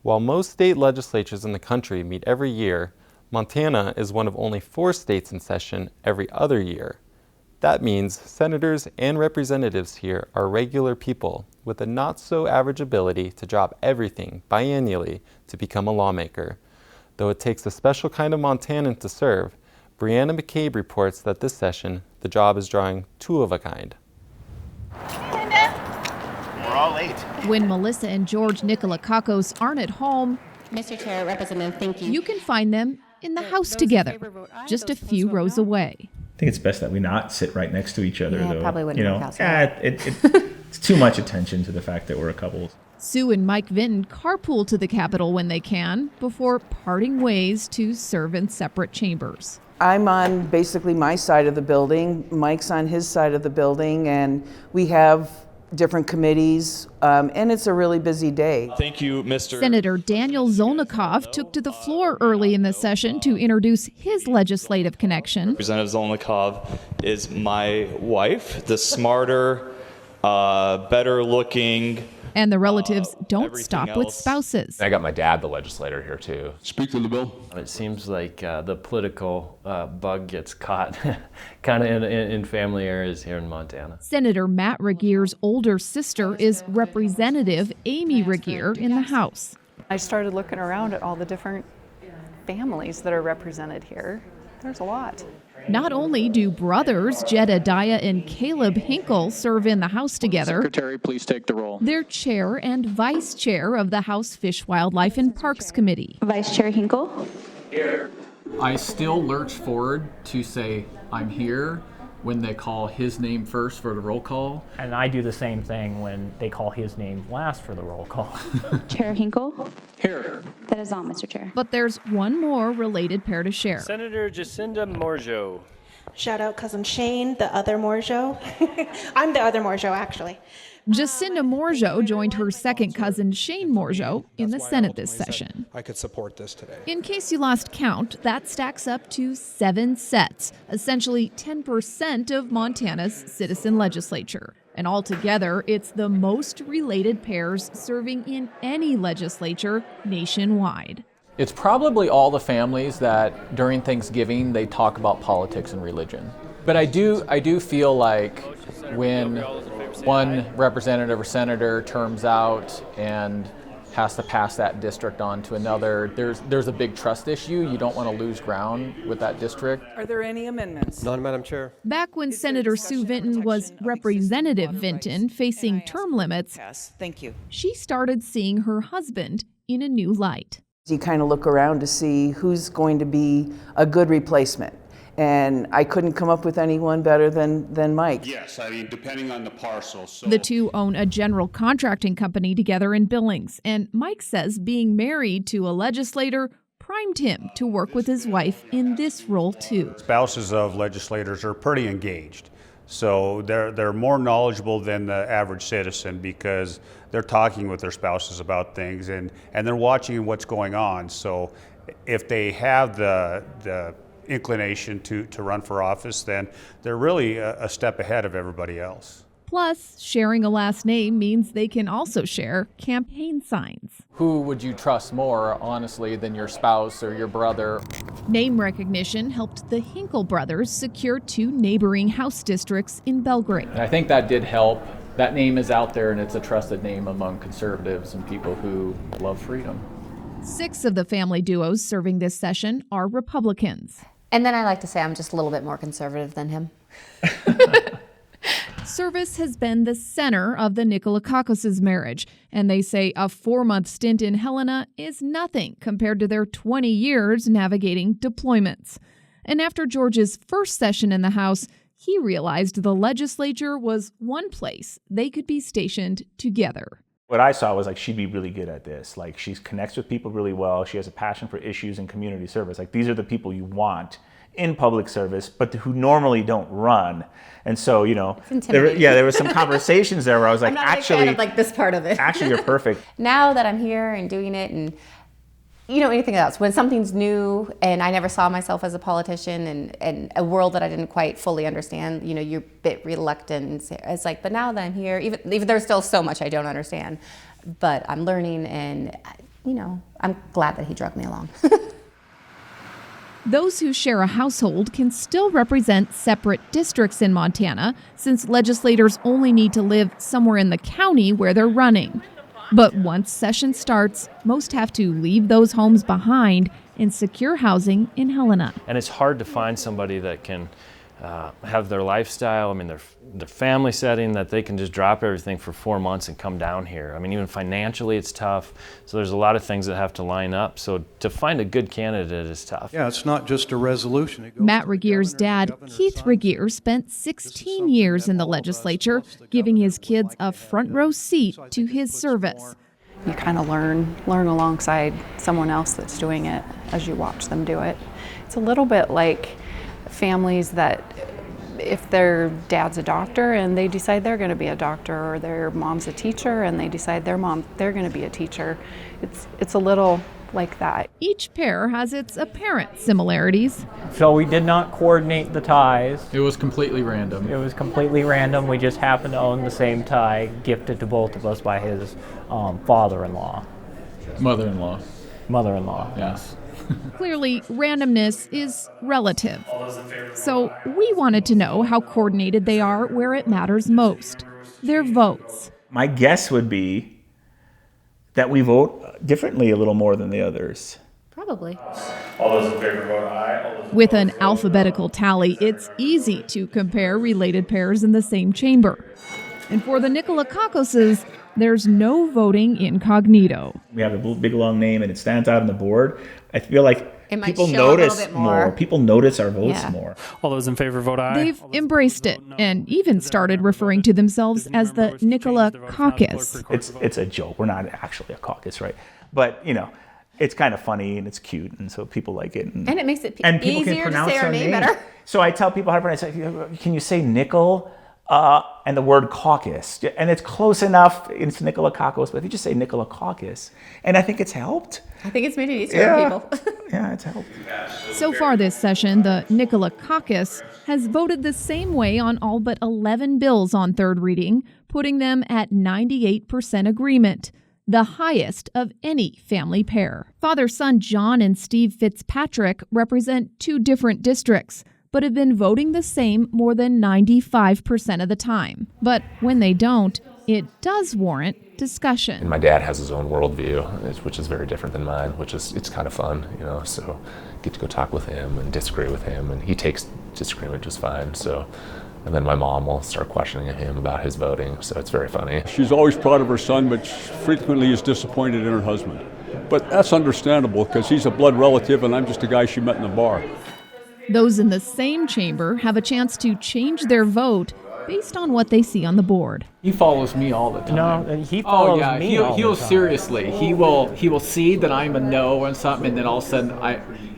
While most state legislatures in the country meet every year, Montana is one of only 4 states in session every other year. That means senators and representatives here are regular people with a not-so-average ability to drop everything biannually to become a lawmaker. Though it takes a special kind of Montanan to serve, Brianna McCabe reports that this session, the job is drawing 2 of a kind. We're all late. When Melissa and George Nikolakakos aren't at home, Mr. Chair, Representative, thank you. You can find them in the house together, just a few rows away. I think it's best that we not sit right next to each other, though. Probably wouldn't work out. It's too much attention to the fact that we're a couple. Sue and Mike Vinton carpool to the Capitol when they can, before parting ways to serve in separate chambers. I'm on basically my side of the building, Mike's on his side of the building, and we have different committees, and it's a really busy day. Thank you, Mr. Senator Daniel Zolnikov took to the floor early in the session to introduce his legislative connection. Representative Zolnikov is my wife, the smarter, better looking. And the relatives don't stop with spouses. I got my dad, the legislator, here too. Speak to the bill. It seems like the political bug gets caught kind of in family areas here in Montana. Senator Matt Regeer's older sister is Representative Amy Regeer in the House. I started looking around at all the different families that are represented here. There's a lot. Not only do brothers Jedediah and Caleb Hinkle serve in the House together, Secretary, please take the roll. They're chair and vice chair of the House Fish, Wildlife, and Parks Committee. Vice Chair Hinkle. Here. I still lurch forward to say, I'm here, when they call his name first for the roll call. And I do the same thing when they call his name last for the roll call. Chair Hinkle. Here. That is all, Mr. Chair. But there's one more related pair to share. Senator Jacinda Morjo. Shout out cousin Shane, the other Morjo. I'm the other Morjo, actually. Jacinda Morjo joined her second cousin Shane Morjo in the Senate this session. I could support this today. In case you lost count, that stacks up to 7 sets, essentially 10% of Montana's citizen legislature. And altogether, it's the most related pairs serving in any legislature nationwide. It's probably all the families that during Thanksgiving they talk about politics and religion. But I do feel like when one representative or senator terms out and has to pass that district on to another, there's a big trust issue. You don't want to lose ground with that district. Are there any amendments? None, Madam Chair. Back when Senator Sue Vinton was Representative Vinton facing term limits, Yes, thank you. she started seeing her husband in a new light. You kind of look around to see who's going to be a good replacement. And I couldn't come up with anyone better than Mike. Yes, I mean, depending on the parcel. So. The two own a general contracting company together in Billings, and Mike says being married to a legislator primed him to work with his wife in this role too. Spouses of legislators are pretty engaged. So they're more knowledgeable than the average citizen because they're talking with their spouses about things and they're watching what's going on. So if they have the inclination to run for office, then they're really a step ahead of everybody else. Plus, sharing a last name means they can also share campaign signs. Who would you trust more, honestly, than your spouse or your brother? Name recognition helped the Hinkle brothers secure 2 neighboring House districts in Belgrade. And I think that did help. That name is out there and it's a trusted name among conservatives and people who love freedom. 6 of the family duos serving this session are Republicans. And then I like to say I'm just a little bit more conservative than him. Service has been the center of the Nikolakakos' marriage, and they say a 4-month stint in Helena is nothing compared to their 20 years navigating deployments. And after George's first session in the House, he realized the legislature was one place they could be stationed together. What I saw was like she'd be really good at this. Like she connects with people really well. She has a passion for issues and community service. Like these are the people you want in public service, but who normally don't run. And so, you know, there were some conversations there where I was like, I'm not actually, a fan of, like this part of it. Actually, you're perfect. Now that I'm here and doing it, and you know, anything else, when something's new and I never saw myself as a politician and a world that I didn't quite fully understand, you know, you're a bit reluctant. It's like, but now that I'm here, even there's still so much I don't understand, but I'm learning, and I'm glad that he drugged me along. Those who share a household can still represent separate districts in Montana, since legislators only need to live somewhere in the county where they're running. But once session starts, most have to leave those homes behind and secure housing in Helena. And it's hard to find somebody that can have their lifestyle, their family setting, that they can just drop everything for 4 months and come down here. Even financially it's tough. So there's a lot of things that have to line up. So to find a good candidate is tough. Yeah, it's not just a resolution. Matt Regeer's dad, Keith Regeer, spent 16 years in the legislature, giving his kids a front row seat to his service. You kind of learn alongside someone else that's doing it as you watch them do it. It's a little bit like families that if their dad's a doctor and they decide they're going to be a doctor, or their mom's a teacher and they decide they're going to be a teacher. It's a little like that. Each pair has its apparent similarities. So we did not coordinate the ties. It was completely random. It was completely random. We just happened to own the same tie, gifted to both of us by his father-in-law. Mother-in-law, yes. Clearly, randomness is relative. So we wanted to know how coordinated they are where it matters most, their votes. My guess would be that we vote differently a little more than the others. Probably. All those in favor vote aye. With an alphabetical tally, it's easy to compare related pairs in the same chamber. And for the Nicolakakoses, there's no voting incognito. We have a big long name and it stands out on the board. I feel like people notice more. People notice our votes more. All those in favor vote aye. They've embraced it and even started referring to themselves as the Nicola Caucus. It's a joke. We're not actually a caucus, right? But, it's kind of funny and it's cute, and so people like it. And it makes it and people easier can pronounce to say our name better. So I tell people how to pronounce it. Can you say nickel and the word caucus? And it's close enough. It's Nicolakakos, but if you just say Nicolakakos, and I think it's helped. I think it's made it easier for people. Yeah, it's helped. So far this session, the Nicolakakos has voted the same way on all but 11 bills on third reading, putting them at 98% agreement, the highest of any family pair. Father-son John and Steve Fitzpatrick represent two different districts, but have been voting the same more than 95% of the time. But when they don't, it does warrant discussion. And my dad has his own worldview, which is very different than mine, it's kind of fun, so get to go talk with him and disagree with him, and he takes disagreement just fine. And then my mom will start questioning him about his voting, so it's very funny. She's always proud of her son, but frequently is disappointed in her husband. But that's understandable because he's a blood relative and I'm just a guy she met in the bar. Those in the same chamber have a chance to change their vote based on what they see on the board. He follows me all the time. No, he follows me all the time. Seriously. He will see that I'm a no on something, and then all of a sudden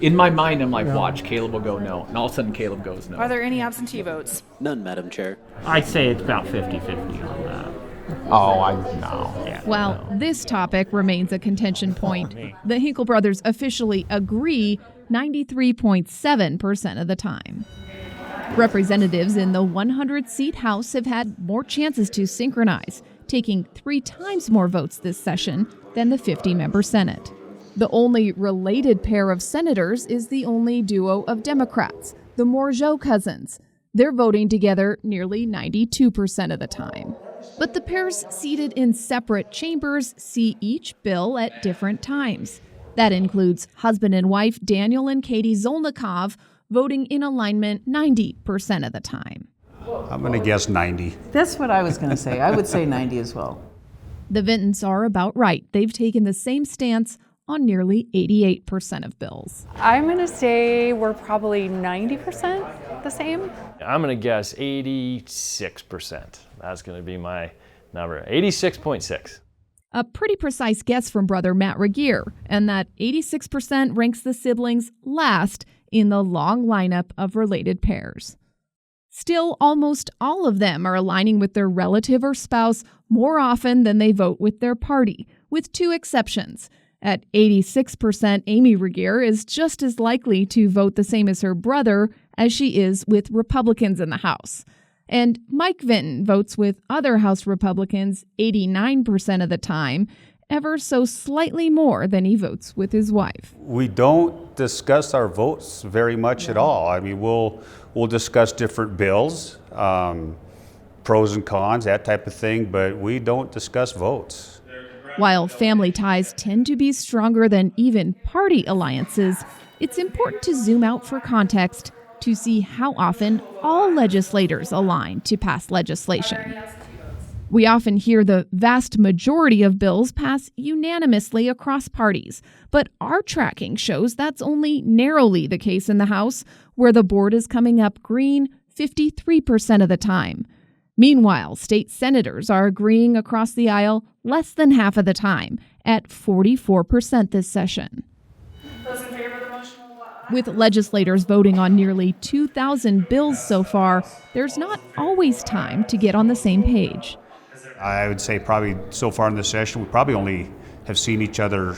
in my mind I'm like, watch, Caleb will go no. And all of a sudden Caleb goes no. Are there any absentee votes? None, Madam Chair. I'd say it's about 50-50 on that. No. Yeah, While this topic remains a contention point, the Hinkle brothers officially agree 93.7% of the time. Representatives in the 100-seat House have had more chances to synchronize, taking 3 times more votes this session than the 50-member Senate. The only related pair of senators is the only duo of Democrats, the Mourgeot cousins. They're voting together nearly 92% of the time. But the pairs seated in separate chambers see each bill at different times. That includes husband and wife Daniel and Katie Zolnikov voting in alignment 90% of the time. I'm going to guess 90. That's what I was going to say. I would say 90 as well. The Vintons are about right. They've taken the same stance on nearly 88% of bills. I'm going to say we're probably 90% the same. I'm going to guess 86%. That's going to be my number, 86.6. A pretty precise guess from brother Matt Regeer, and that 86% ranks the siblings last in the long lineup of related pairs. Still, almost all of them are aligning with their relative or spouse more often than they vote with their party, with 2 exceptions. At 86%, Amy Regeer is just as likely to vote the same as her brother as she is with Republicans in the House. And Mike Vinton votes with other House Republicans 89% of the time, ever so slightly more than he votes with his wife. We don't discuss our votes very much at all. I mean, we'll discuss different bills, pros and cons, that type of thing, but we don't discuss votes. While family ties tend to be stronger than even party alliances, it's important to zoom out for context to see how often all legislators align to pass legislation. We often hear the vast majority of bills pass unanimously across parties, but our tracking shows that's only narrowly the case in the House, where the board is coming up green 53% of the time. Meanwhile, state senators are agreeing across the aisle less than half of the time, at 44% this session. With legislators voting on nearly 2,000 bills so far, there's not always time to get on the same page. I would say probably so far in the session, we probably only have seen each other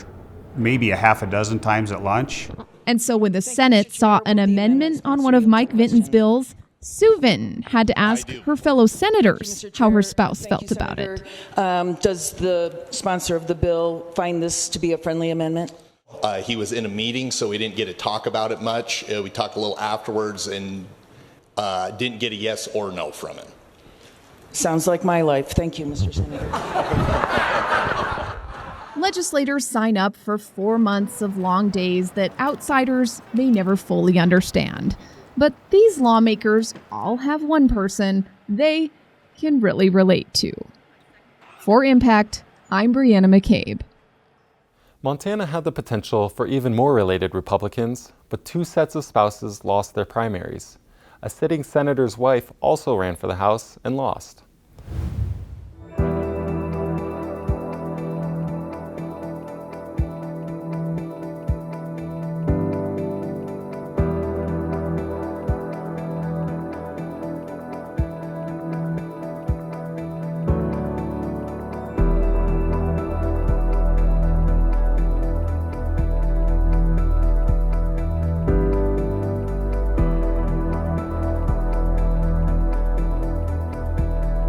maybe a half a dozen times at lunch. And so when the Senate saw an amendment on one of Mike Vinton's bills, Sue Vinton had to ask her fellow senators how her spouse felt about it. Does the sponsor of the bill find this to be a friendly amendment? He was in a meeting, so we didn't get to talk about it much. We talked a little afterwards and didn't get a yes or no from him. Sounds like my life. Thank you, Mr. Senator. Legislators sign up for 4 months of long days that outsiders may never fully understand. But these lawmakers all have one person they can really relate to. For Impact, I'm Brianna McCabe. Montana had the potential for even more related Republicans, but 2 sets of spouses lost their primaries. A sitting senator's wife also ran for the House and lost.